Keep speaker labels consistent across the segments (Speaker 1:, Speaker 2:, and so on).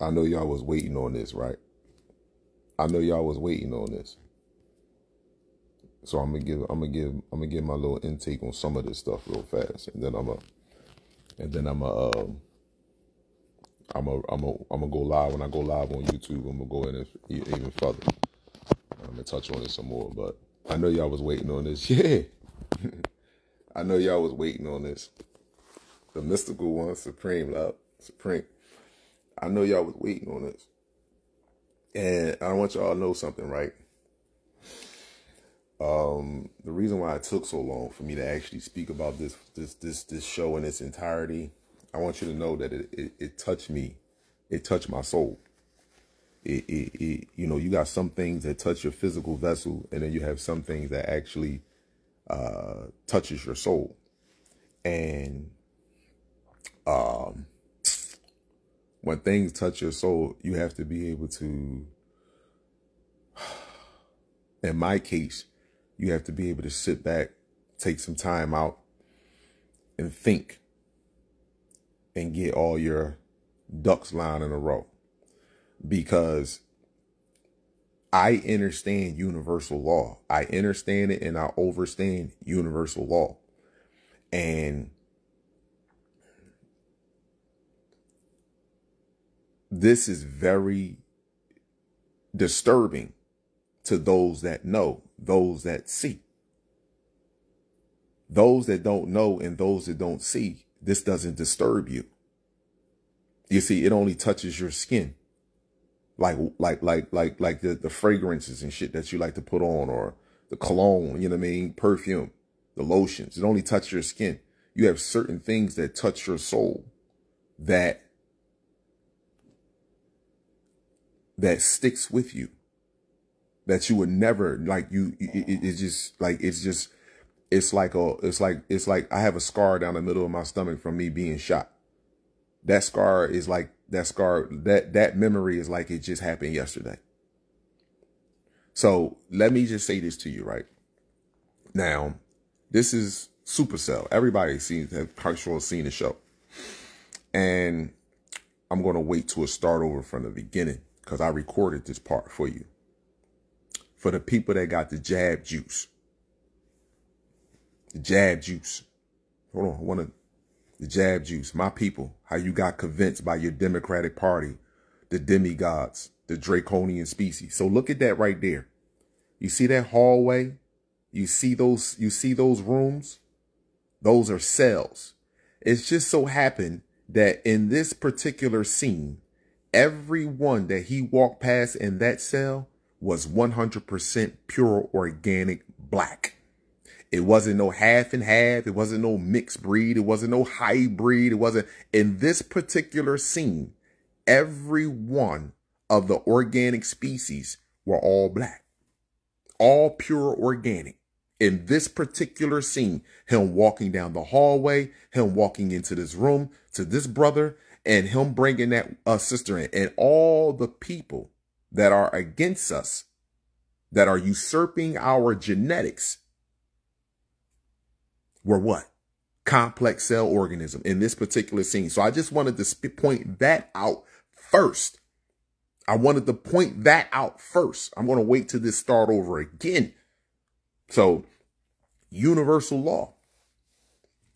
Speaker 1: I know y'all was waiting on this, right? I know y'all was waiting on this. So I'm gonna give my little intake on some of this stuff real fast, and then I'm gonna go live. When I go live on YouTube, I'm gonna go in even further. I'm gonna touch on it some more, but I know y'all was waiting on this. Yeah, I know y'all was waiting on this. The mystical one, Supreme Love, Supreme. I know y'all was waiting on this, and I want y'all to know something, right? The reason why it took so long for me to actually speak about this show in its entirety, I want you to know that it touched me. It touched my soul. You know, you got some things that touch your physical vessel, and then you have some things that actually touches your soul. And when things touch your soul, you have to be able to, in my case, you have to be able to sit back, take some time out, and think, and get all your ducks lined in a row. Because I understand universal law. I understand it, and I overstand universal law. And this is very disturbing to those that know, those that see. Those that don't know and those that don't see, this doesn't disturb you. You see, it only touches your skin. Like the fragrances and shit that you like to put on, or the cologne, you know what I mean? Perfume, the lotions. It only touches your skin. You have certain things that touch your soul that sticks with you, that you would never, like, it's like I have a scar down the middle of my stomach from me being shot. That scar is like, that memory is like it just happened yesterday. So let me just say this to you right now. This is Supacell. Everybody has seen the show. And I'm going to wait till it start over from the beginning, because I recorded this part for you. For the people that got the jab juice. The jab juice. Hold on. The jab juice. My people, how you got convinced by your Democratic Party, the demigods, the draconian species. So look at that right there. You see that hallway? You see those rooms? Those are cells. It's just so happened that in this particular scene, everyone that he walked past in that cell was 100% pure organic black. It wasn't no half and half. It wasn't no mixed breed. It wasn't no hybrid. It wasn't. In this particular scene, every one of the organic species were all black, all pure organic. In this particular scene, him walking down the hallway, him walking into this room to this brother, and him bringing that sister in, and all the people that are against us, that are usurping our genetics, were what? Complex cell organism in this particular scene. So I just wanted to point that out first. I wanted to point that out first. I'm going to wait till this start over again. So universal law.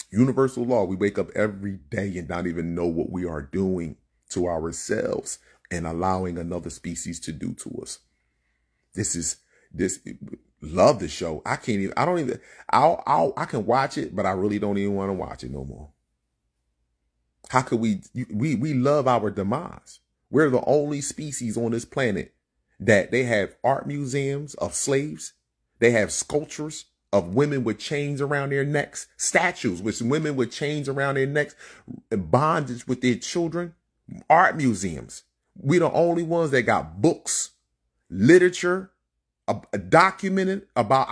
Speaker 1: Universal law. We wake up every day and not even know what we are doing to ourselves and allowing another species to do to us. Love the show. I can watch it, but I really don't even want to watch it no more. How could we love our demise? We're the only species on this planet that they have art museums of slaves. They have sculptures of women with chains around their necks, statues with women with chains around their necks, bondage with their children, art museums. We're the only ones that got books, literature, documented about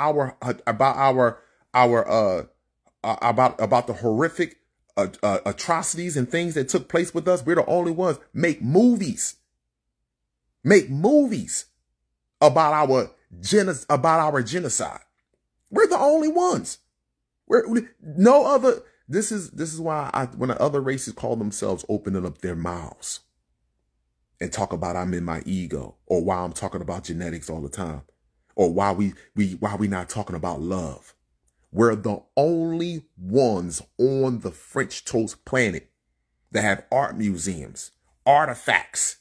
Speaker 1: the horrific atrocities and things that took place with us. We're the only ones make movies about our genocide. We're the only ones. No other. This is why when the other races call themselves opening up their mouths. and talk about I'm in my ego, or why I'm talking about genetics all the time, or why we not talking about love. We're the only ones on the French toast planet that have art museums, artifacts,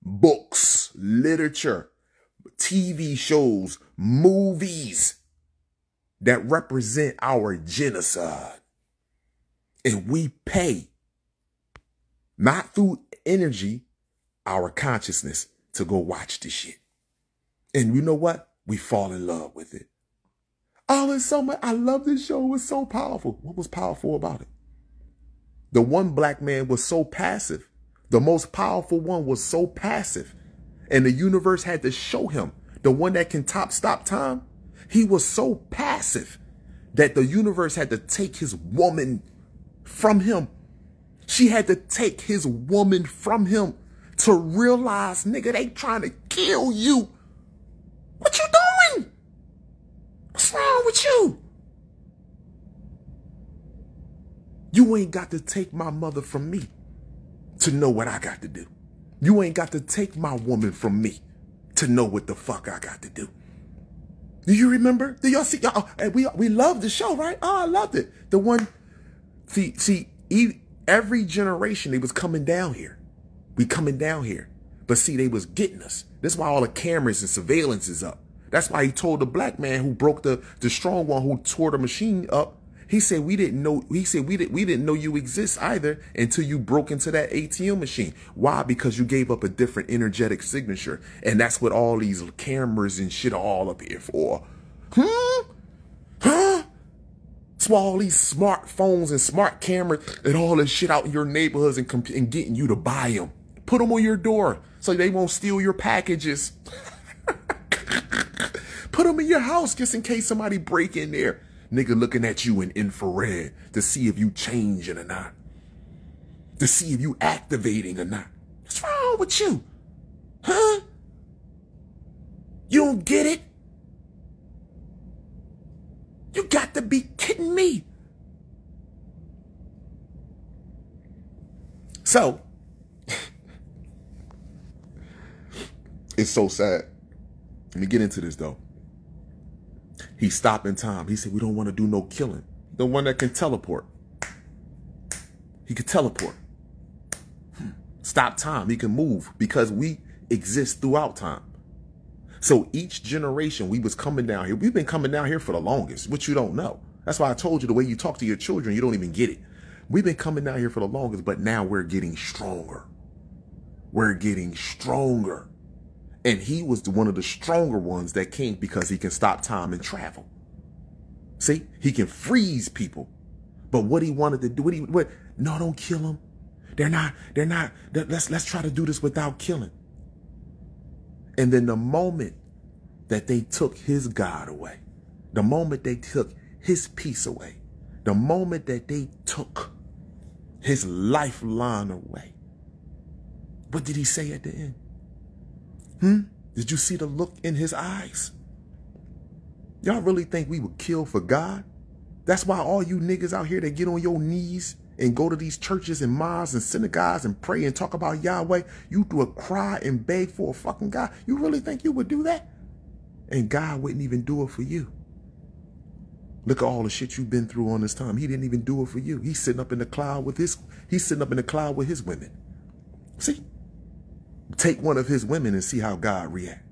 Speaker 1: books, literature, TV shows, movies that represent our genocide. And we pay, not through energy, our consciousness to go watch this shit. And you know what? We fall in love with it. Oh, it's so much. I love this show. It was so powerful. What was powerful about it? The one black man was so passive. The most powerful one was so passive. And the universe had to show him. The one that can stop time. He was so passive that the universe had to take his woman from him. She had to take his woman from him to realize, nigga, they trying to kill you. What you doing? What's wrong with you? You ain't got to take my mother from me to know what I got to do. You ain't got to take my woman from me to know what the fuck I got to do. Do you remember? Do y'all see? We loved the show, right? Oh, I loved it. The one, see, every generation, they was coming down here. We coming down here. But see, they was getting us. That's why all the cameras and surveillance is up. That's why he told the black man who broke the strong one who tore the machine up. He said, we didn't know. He said, we didn't know you exist either until you broke into that ATM machine. Why? Because you gave up a different energetic signature. And that's what all these cameras and shit are all up here for. That's why all these smartphones and smart cameras and all this shit out in your neighborhoods and getting you to buy them. Put them on your door so they won't steal your packages. Put them in your house just in case somebody break in there. Nigga looking at you in infrared to see if you changing or not. To see if you activating or not. What's wrong with you? Huh? You don't get it? You got to be kidding me. So, it's so sad. Let me get into this though. He stopped in time. He said, we don't want to do no killing. The one that can teleport. He could teleport. Stop time. He can move because we exist throughout time. So each generation, we was coming down here. We've been coming down here for the longest, which you don't know. That's why I told you the way you talk to your children, you don't even get it. We've been coming down here for the longest, but now we're getting stronger. We're getting stronger. And he was one of the stronger ones that came because he can stop time and travel. See, he can freeze people. But what he wanted to do, no, don't kill them. They're not, let's try to do this without killing. And then the moment that they took his God away, the moment they took his peace away, the moment that they took his lifeline away, what did he say at the end? Did you see the look in his eyes? Y'all really think we would kill for God? That's why all you niggas out here that get on your knees and go to these churches and mosques and synagogues and pray and talk about Yahweh, you do a cry and beg for a fucking God. You really think you would do that? And God wouldn't even do it for you. Look at all the shit you've been through on this time. He didn't even do it for you. He's sitting up in the cloud with his women. See? Take one of his women and see how God react.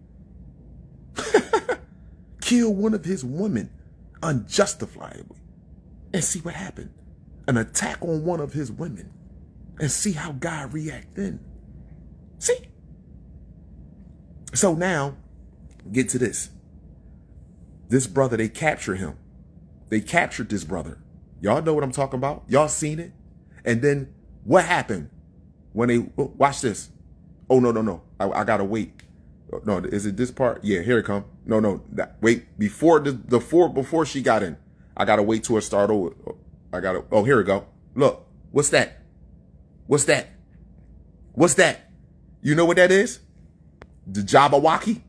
Speaker 1: Kill one of his women unjustifiably and see what happened. An attack on one of his women and see how God react then. See? So now, get to this. This brother, they capture him. They captured this brother. Y'all know what I'm talking about. Y'all seen it. And then what happened when they, watch this. Oh, no. I gotta wait. No, is it this part? Yeah, here it come. No. Wait, before she got in. I gotta wait till it start over. Oh, here we go. Look, what's that? What's that? What's that? You know what that is? The Jabberwocky?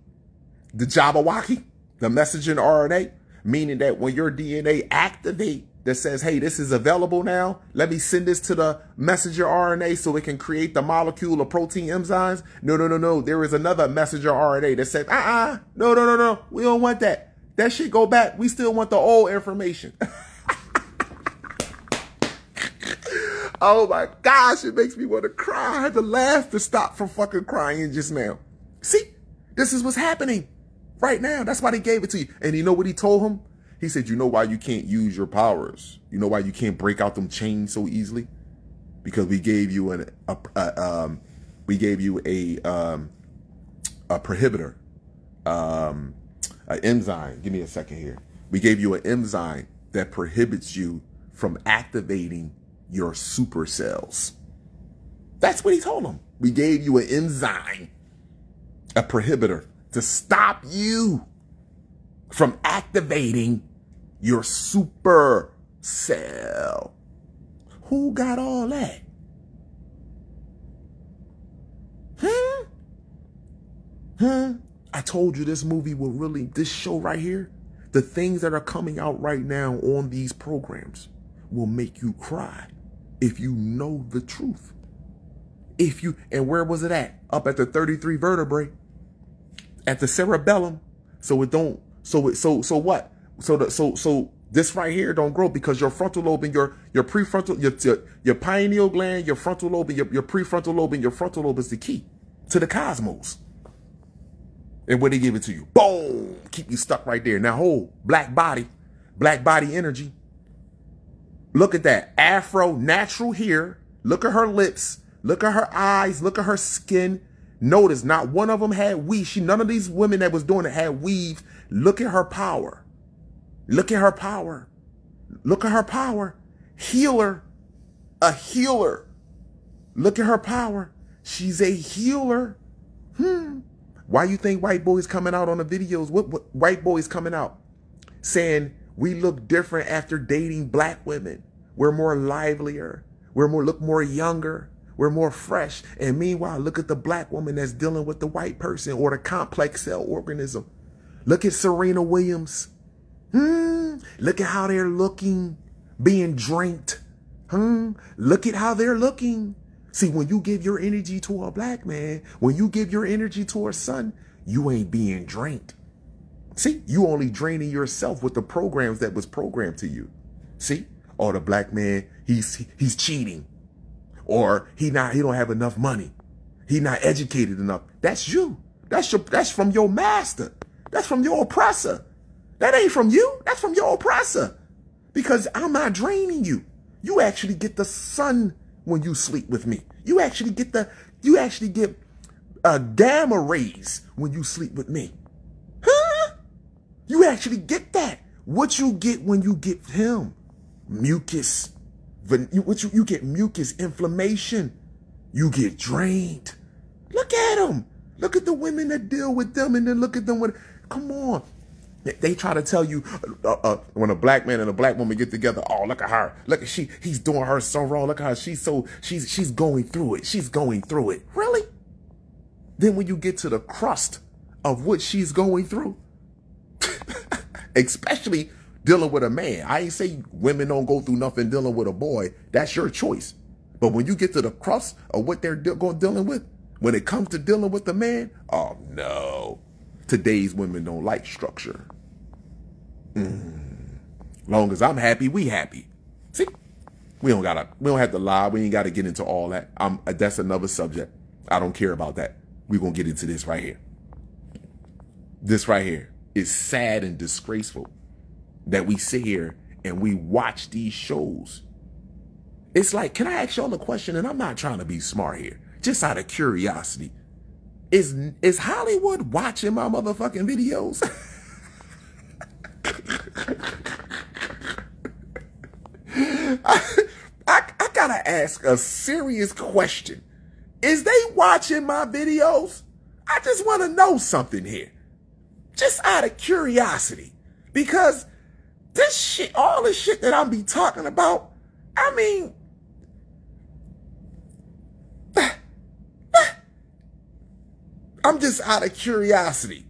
Speaker 1: The Jabberwocky? The messenger RNA? Meaning that when your DNA activate, that says, hey, this is available now. Let me send this to the messenger RNA so it can create the molecule of protein enzymes. No. There is another messenger RNA that says, no. We don't want that. That shit go back. We still want the old information. Oh my gosh, it makes me want to cry. I had to laugh to stop from fucking crying just now. See, this is what's happening right now. That's why they gave it to you. And you know what he told him? He said, you know why you can't use your powers? You know why you can't break out them chains so easily? Because we gave you a prohibitor, an enzyme. Give me a second here. We gave you an enzyme that prohibits you from activating your supercells. That's what he told him. We gave you an enzyme, a prohibitor, to stop you from activating your super cell. Who got all that? I told you this movie will really, this show right here, the things that are coming out right now on these programs will make you cry if you know the truth. And where was it at? Up at the 33 vertebrae, at the cerebellum. So this right here don't grow because your frontal lobe and your prefrontal, your pineal gland, your frontal lobe, and your prefrontal lobe and your frontal lobe is the key to the cosmos. And when they give it to you, boom, keep you stuck right there. Now hold, black body energy. Look at that. Afro, natural hair. Look at her lips. Look at her eyes. Look at her skin. Notice not one of them had weave. None of these women that was doing it had weave. Look at her power. Look at her power. Look at her power. Healer. A healer. Look at her power. She's a healer. Why you think white boys coming out on the videos? What white boys coming out saying we look different after dating black women? We're more livelier. Look more younger. We're more fresh. And meanwhile, look at the black woman that's dealing with the white person or the complex cell organism. Look at Serena Williams. Look at how they're looking, being drained. Look at how they're looking. See, when you give your energy to a black man, when you give your energy to a son, you ain't being drained. See, you only draining yourself with the programs that was programmed to you. See, or the black man, he's cheating, or he don't have enough money, he not educated enough. That's you. That's from your master. That's from your oppressor. That ain't from you. That's from your oppressor. Because I'm not draining you. You actually get the sun when you sleep with me. You actually get gamma rays when you sleep with me. You actually get that. What you get when you get him? Mucus. You get mucus, inflammation. You get drained. Look at them. Look at the women that deal with them, and then look at them when, come on. They try to tell you when a black man and a black woman get together, oh, look at her. Look at he's doing her so wrong. Look at her. She's going through it. She's going through it. Really? Then when you get to the crust of what she's going through, especially dealing with a man. I ain't say women don't go through nothing dealing with a boy. That's your choice. But when you get to the crust of what they're dealing with, when it comes to dealing with the man, oh no. Today's women don't like structure. Long as I'm happy, we happy. See, we don't have to lie. We ain't got to get into all that. That's another subject. I don't care about that. We're going to get into this right here. This right here is sad and disgraceful that we sit here and we watch these shows. It's like, can I ask y'all a question? And I'm not trying to be smart here, just out of curiosity. Is Hollywood watching my motherfucking videos? I gotta ask a serious question. Is they watching my videos? I just want to know something here. Just out of curiosity. Because this shit, all this shit that I'm be talking about, I mean, I'm just out of curiosity.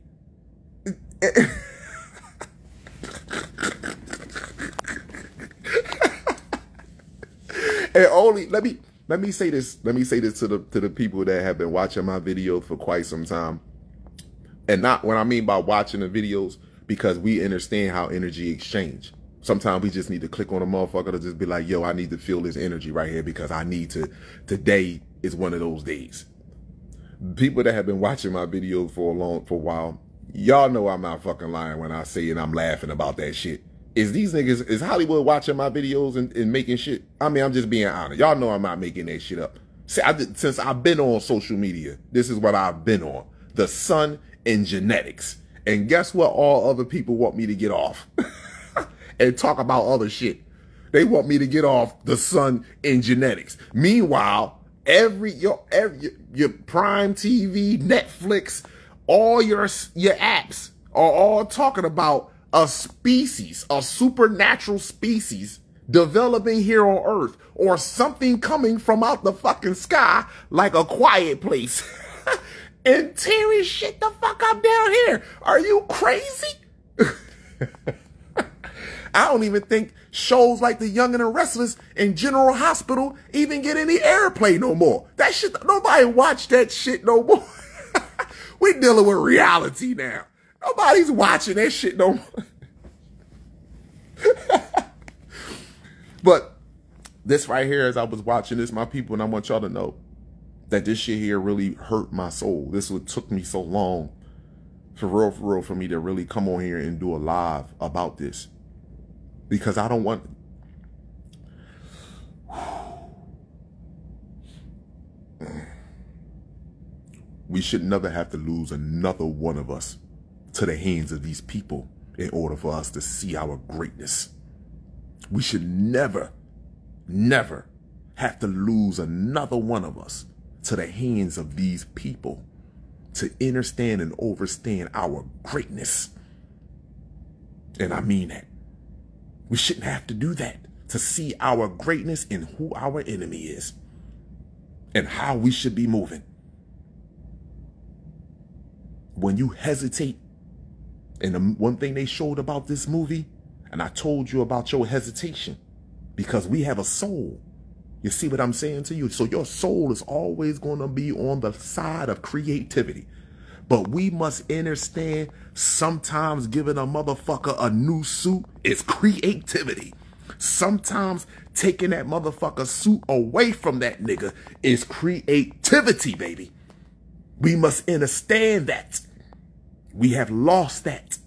Speaker 1: And only let me say this. Let me say this to the people that have been watching my videos for quite some time. And not what I mean by watching the videos, because we understand how energy exchange. Sometimes we just need to click on a motherfucker to just be like, yo, I need to feel this energy right here because I need to. Today is one of those days. People that have been watching my videos for a while, y'all know I'm not fucking lying when I say it. I'm laughing about that shit. Is Hollywood watching my videos and making shit? I mean, I'm just being honest. Y'all know I'm not making that shit up. See, since I've been on social media, this is what I've been on. The sun and genetics. And guess what all other people want me to get off? And talk about other shit. They want me to get off the sun and genetics. Meanwhile, your Prime TV, Netflix, all your apps are all talking about a species, a supernatural species developing here on Earth, or something coming from out the fucking sky like A Quiet Place and tearing shit the fuck up down here. Are you crazy? I don't even think shows like The Young and the Restless and General Hospital even get any airplay no more. That shit, nobody watch that shit no more. We dealing with reality now. Nobody's watching that shit no more. But this right here, as I was watching this, my people, and I want y'all to know that this shit here really hurt my soul. This what took me so long, for real, for me to really come on here and do a live about this. Because I don't want... We should never have to lose another one of us to the hands of these people in order for us to see our greatness. We should never have to lose another one of us to the hands of these people to understand and overstand our greatness. And I mean that. We shouldn't have to do that to see our greatness and who our enemy is and how we should be moving. When you hesitate, and the one thing they showed about this movie, and I told you about your hesitation, because we have a soul. You see what I'm saying to you? So your soul is always going to be on the side of creativity. But we must understand sometimes giving a motherfucker a new suit is creativity. Sometimes taking that motherfucker suit away from that nigga is creativity, baby. We must understand that. We have lost that.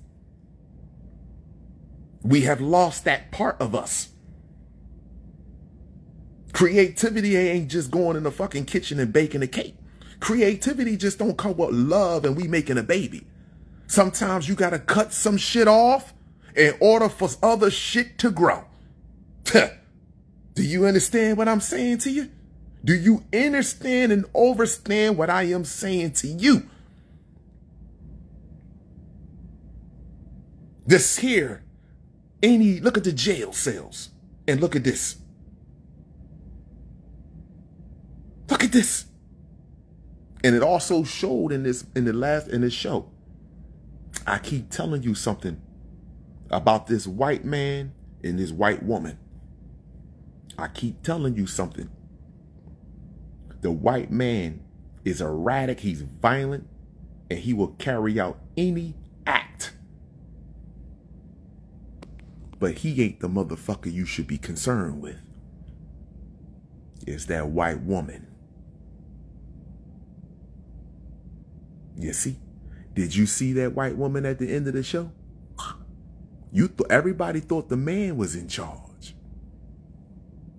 Speaker 1: We have lost that part of us. Creativity ain't just going in the fucking kitchen and baking a cake. Creativity just don't come with love and we making a baby. Sometimes you got to cut some shit off in order for other shit to grow. Do you understand what I'm saying to you? Do you understand and understand what I am saying to you? This here, look at the jail cells and look at this. Look at this. And it also showed in this show. I keep telling you something about this white man and this white woman. I keep telling you something. The white man is erratic, he's violent, and he will carry out any act. But he ain't the motherfucker you should be concerned with. It's that white woman. You see? Did you see that white woman at the end of the show? Everybody thought the man was in charge.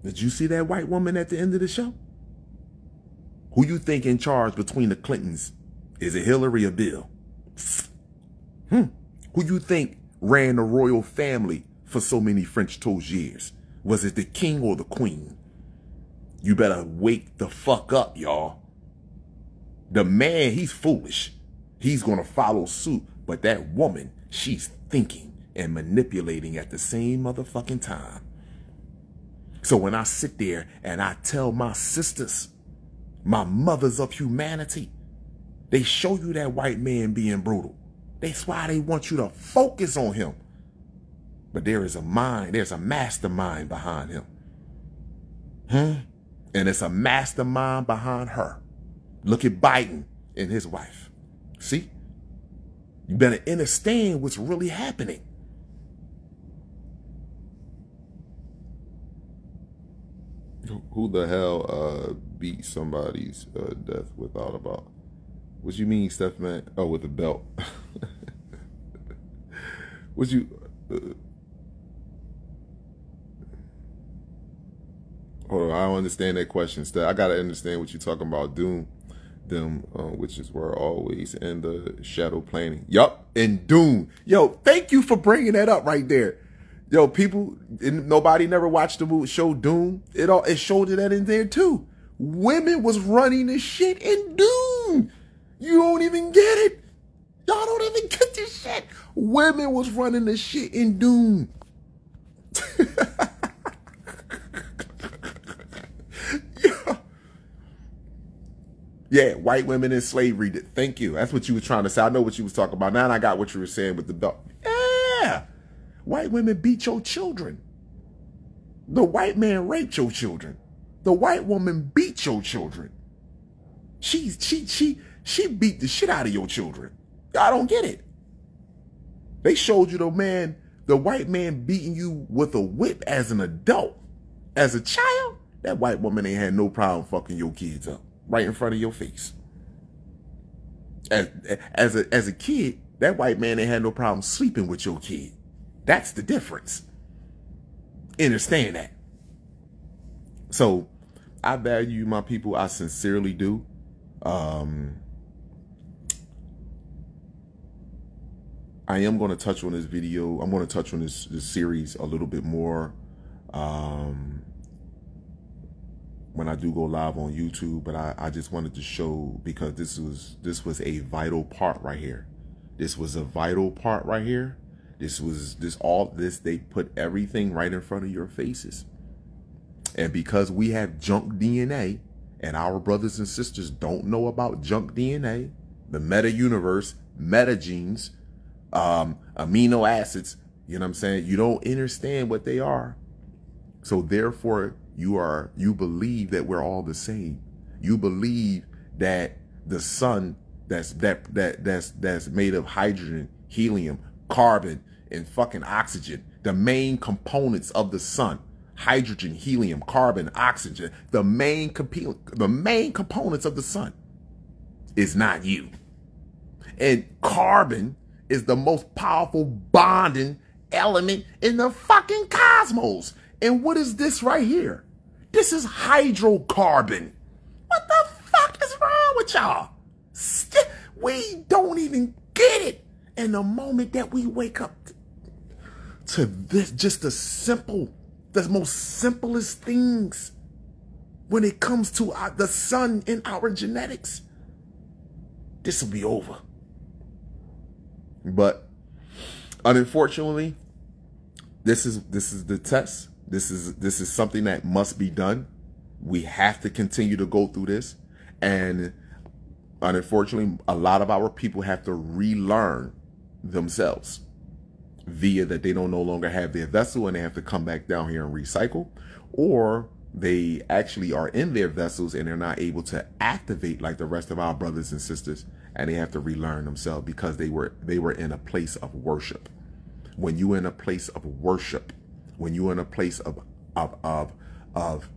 Speaker 1: Did you see that white woman at the end of the show? Who you think in charge between the Clintons? Is it Hillary or Bill? Who you think ran the royal family for so many French toast years? Was it the king or the queen? You better wake the fuck up, y'all. The man, he's foolish. He's going to follow suit. But that woman, she's thinking and manipulating at the same motherfucking time. So when I sit there and I tell my sisters, my mothers of humanity, they show you that white man being brutal. That's why they want you to focus on him. But there is a mind, there's a mastermind behind him. And it's a mastermind behind her. Look at Biden and his wife. See? You better understand what's really happening. Who the hell beat somebody's death without a belt? What you mean, Steph, man? Oh, with a belt. What you... hold on, I don't understand that question, Steph. I gotta understand what you're talking about. Doom. Them witches were always in the shadow planning. Yup, in Doom. Yo, thank you for bringing that up right there. Yo, people, nobody never watched the movie show Doom. It showed that in there too. Women was running the shit in Doom. You don't even get it. Y'all don't even get this shit. Women was running the shit in Doom. Yeah, white women in slavery. Thank you. That's what you were trying to say. I know what you was talking about. Now I got what you were saying with the belt. Yeah. White women beat your children. The white man raped your children. The white woman beat your children. She beat the shit out of your children. I don't get it. They showed you the white man beating you with a whip as an adult. As a child, that white woman ain't had no problem fucking your kids up right in front of your face. As a kid, that white man ain't had no problem sleeping with your kid. That's the difference. Understand that. So I value my people. I sincerely do. I am going to touch on this video. I'm going to touch on this series a little bit more when I do go live on YouTube. But I just wanted to show, because this was a vital part right here. This was a vital part right here. They put everything right in front of your faces. And because we have junk DNA and our brothers and sisters don't know about junk DNA, the meta universe, meta genes, amino acids, you know what I'm saying? You don't understand what they are. So therefore you believe that we're all the same. You believe that the sun that's made of hydrogen, helium, carbon, and fucking oxygen, the main components of the sun, hydrogen, helium, carbon, oxygen, the main components of the sun is not you. And carbon is the most powerful bonding element in the fucking cosmos. And what is this right here? This is hydrocarbon. What the fuck is wrong with y'all? We don't even get it. And the moment that we wake up to this, just the most simplest things when it comes to the sun and our genetics, this will be over. But unfortunately, this is the test. This is something that must be done. We have to continue to go through this. And unfortunately, a lot of our people have to relearn themselves via that they don't no longer have their vessel and they have to come back down here and recycle, or they actually are in their vessels and they're not able to activate like the rest of our brothers and sisters, and they have to relearn themselves because they were in a place of worship. When you're in a place of worship, when you're in a place of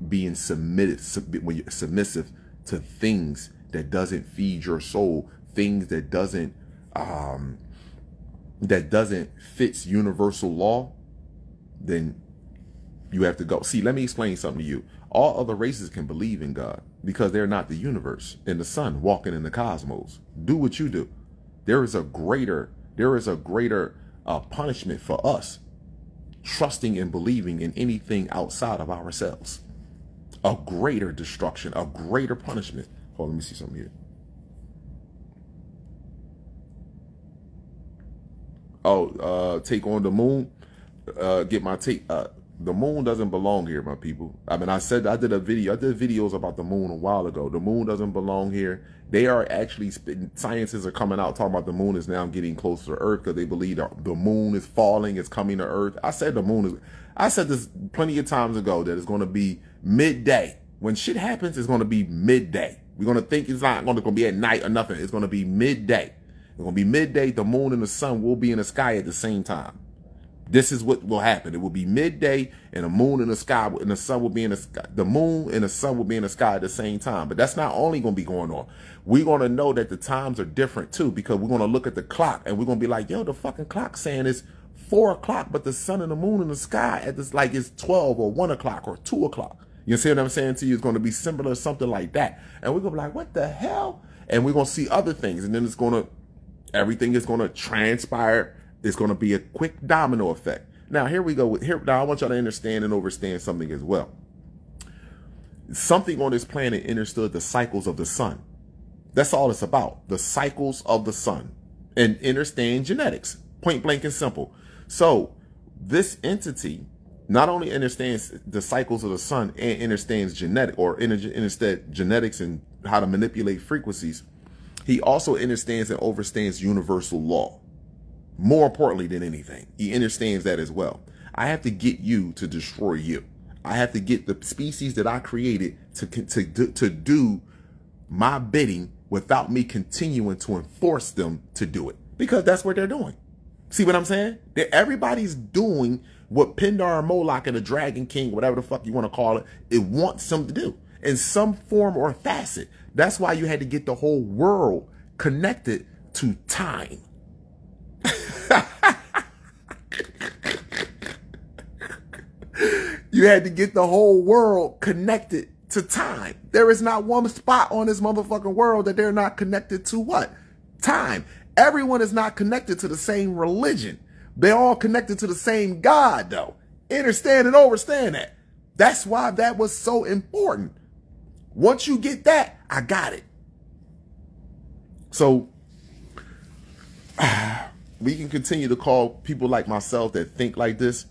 Speaker 1: being when you're submissive to things that doesn't feed your soul, things that doesn't fit universal law, then you have to go. See, let me explain something to you. All other races can believe in God because they're not the universe and the sun walking in the cosmos. Do what you do. There is a greater punishment for us trusting and believing in anything outside of ourselves. A greater destruction, a greater punishment. Hold on, let me see something here. Oh, take on the moon. Get my take. The moon doesn't belong here, my people. I mean, I did videos about the moon a while ago. The moon doesn't belong here. They are actually, scientists are coming out talking about the moon is now getting closer to Earth because they believe the moon is falling, it's coming to Earth. I said this plenty of times ago that it's going to be midday. When shit happens, it's going to be midday. We're going to think it's not going to be at night or nothing. It's going to be midday. It's going to be midday. The moon and the sun will be in the sky at the same time. This is what will happen. It will be midday and the moon and the sky and the sun will be in the sky. The moon and the sun will be in the sky at the same time. But that's not only going to be going on. We're going to know that the times are different too, because we're going to look at the clock and we're going to be like, yo, the fucking clock saying it's 4 o'clock, but the sun and the moon in the sky at this, like it's 12 or 1 o'clock or 2 o'clock. You see what I'm saying to you? It's going to be similar, something like that. And we're going to be like, what the hell? And we're going to see other things. And then everything is going to transpire. It's going to be a quick domino effect. Now, here we go. Now, I want y'all to understand and understand something as well. Something on this planet understood the cycles of the sun. That's all it's about. The cycles of the sun. And understand genetics. Point blank and simple. So, this entity not only understands the cycles of the sun and understands genetics and how to manipulate frequencies, he also understands and understands universal law. More importantly than anything, he understands that as well. I have to get you to destroy you. I have to get the species that I created to do my bidding without me continuing to enforce them to do it. Because that's what they're doing. See what I'm saying? Everybody's doing what Pindar and Moloch and the Dragon King, whatever the fuck you want to call it, it wants them to do in some form or facet. That's why you had to get the whole world connected to time. You had to get the whole world connected to time. There is not one spot on this motherfucking world that they're not connected to what? Time. Everyone is not connected to the same religion. They're all connected to the same God, though. Understand and understand that. That's why that was so important. Once you get that, I got it. So, we can continue to call people like myself that think like this,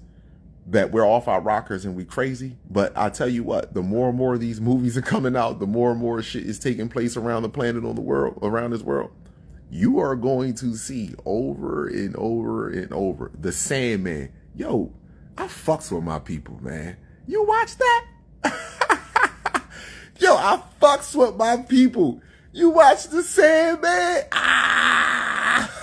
Speaker 1: that we're off our rockers and we crazy. But I tell you what, the more and more of these movies are coming out, the more and more shit is taking place around the planet, on the world, around this world. You are going to see over and over and over the Sandman. Yo, I fucks with my people, man. You watch that? Yo, I fucks with my people. You watch the Sandman? Ah!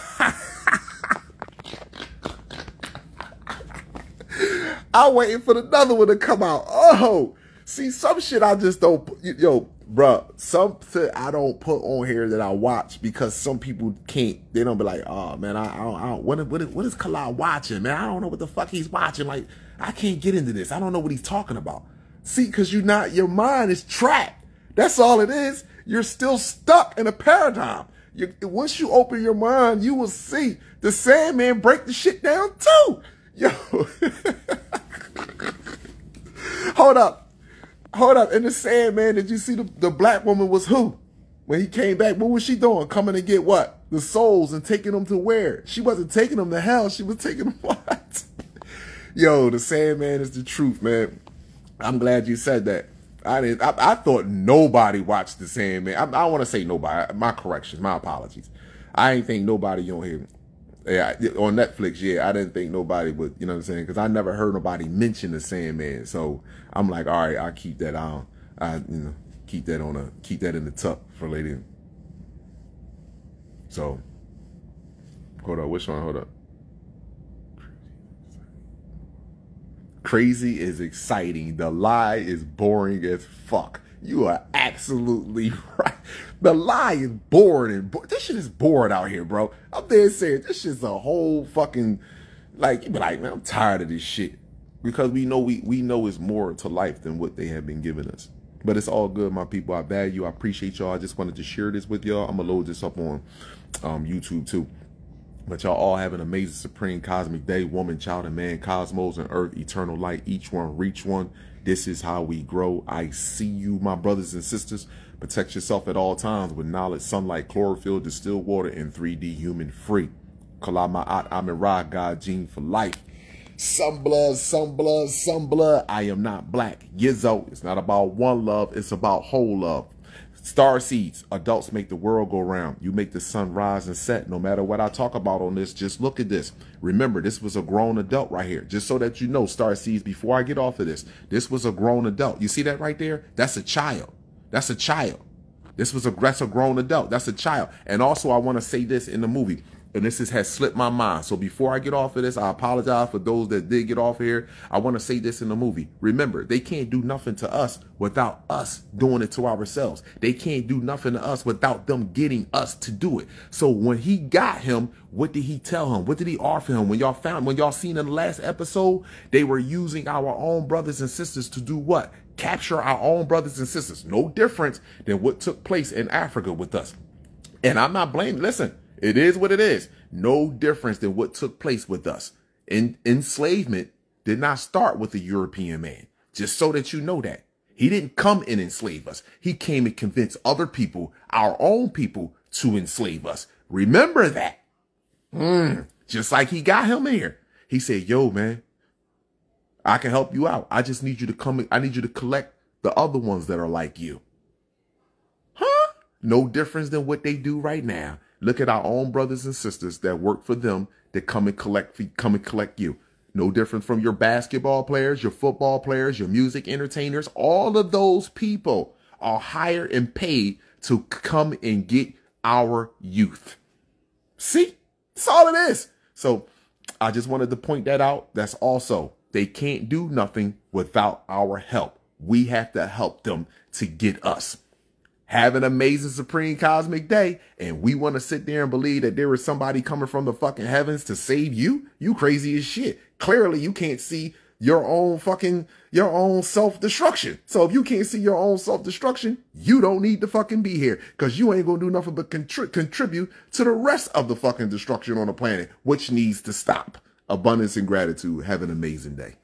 Speaker 1: I'm waiting for another one to come out. Oh, see, some shit I just don't, yo, bruh, something I don't put on here that I watch because some people can't, they don't be like, oh, man, I don't what is Kalal watching, man? I don't know what the fuck he's watching. Like, I can't get into this. I don't know what he's talking about. See, because your mind is trapped. That's all it is. You're still stuck in a paradigm. Once you open your mind, you will see the Sandman break the shit down too. Yo. Hold up. In the Sandman, did you see the black woman was who? When he came back, what was she doing? Coming to get what? The souls and taking them to where? She wasn't taking them to hell. She was taking them what? Yo, the Sandman is the truth, man. I'm glad you said that. I thought nobody watched the Sandman. I want to say nobody. My corrections, my apologies. I ain't think nobody on here. Yeah, on Netflix, yeah, I didn't think nobody would, you know what I'm saying? Because I never heard nobody mention the Sandman. So I'm like, all right, I'll keep that on. Keep that in the tuck for later. So, hold up, which one? Hold up. Crazy is exciting. The lie is boring as fuck. You are absolutely right. The lie is boring and this shit is bored out here, bro. I'm there saying this shit's a whole fucking, like, you be like, man, I'm tired of this shit. Because we know it's more to life than what they have been giving us. But it's all good, my people. I value, I appreciate y'all. I just wanted to share this with y'all. I'm gonna load this up on YouTube too. But y'all all have an amazing, supreme, cosmic day. Woman, child, and man, cosmos and earth, eternal light. Each one, reach one. This is how we grow. I see you, my brothers and sisters. Protect yourself at all times with knowledge, sunlight, chlorophyll, distilled water, and 3D human free. Kalama'at Amirah, God gene for life. Some blood, some blood, some blood. I am not black. Yizzo, it's not about one love. It's about whole love. Star seeds. Adults make the world go round. You make the sun rise and set. No matter what I talk about on this, just look at this. Remember, this was a grown adult right here. Just so that you know, star seeds, before I get off of this was a grown adult. You see that right there? That's a child. That's a child. That's a grown adult. That's a child. And also, I want to say this in the movie. And this has slipped my mind. So before I get off of this, I apologize for those that did get off here. I want to say this in the movie. Remember, they can't do nothing to us without us doing it to ourselves. They can't do nothing to us without them getting us to do it. So when he got him, what did he tell him? What did he offer him? When y'all seen in the last episode, they were using our own brothers and sisters to do what? Capture our own brothers and sisters. No difference than what took place in Africa with us. And I'm not blaming. Listen. It is what it is. No difference than what took place with us. Enslavement did not start with the European man. Just so that you know that. He didn't come and enslave us. He came and convinced other people, our own people, to enslave us. Remember that. Just like he got him here. He said, yo, man, I can help you out. I just need you to come. I need you to collect the other ones that are like you. Huh? No difference than what they do right now. Look at our own brothers and sisters that work for them that come and collect you. No different from your basketball players, your football players, your music entertainers. All of those people are hired and paid to come and get our youth. See, that's all it is. So I just wanted to point that out. That's also, they can't do nothing without our help. We have to help them to get us. Have an amazing supreme cosmic day, and we want to sit there and believe that there is somebody coming from the fucking heavens to save you? You crazy as shit. Clearly you can't see your own self-destruction. So if you can't see your own self-destruction, you don't need to fucking be here, because you ain't gonna do nothing but contribute to the rest of the fucking destruction on the planet, which needs to stop. Abundance and gratitude. Have an amazing day.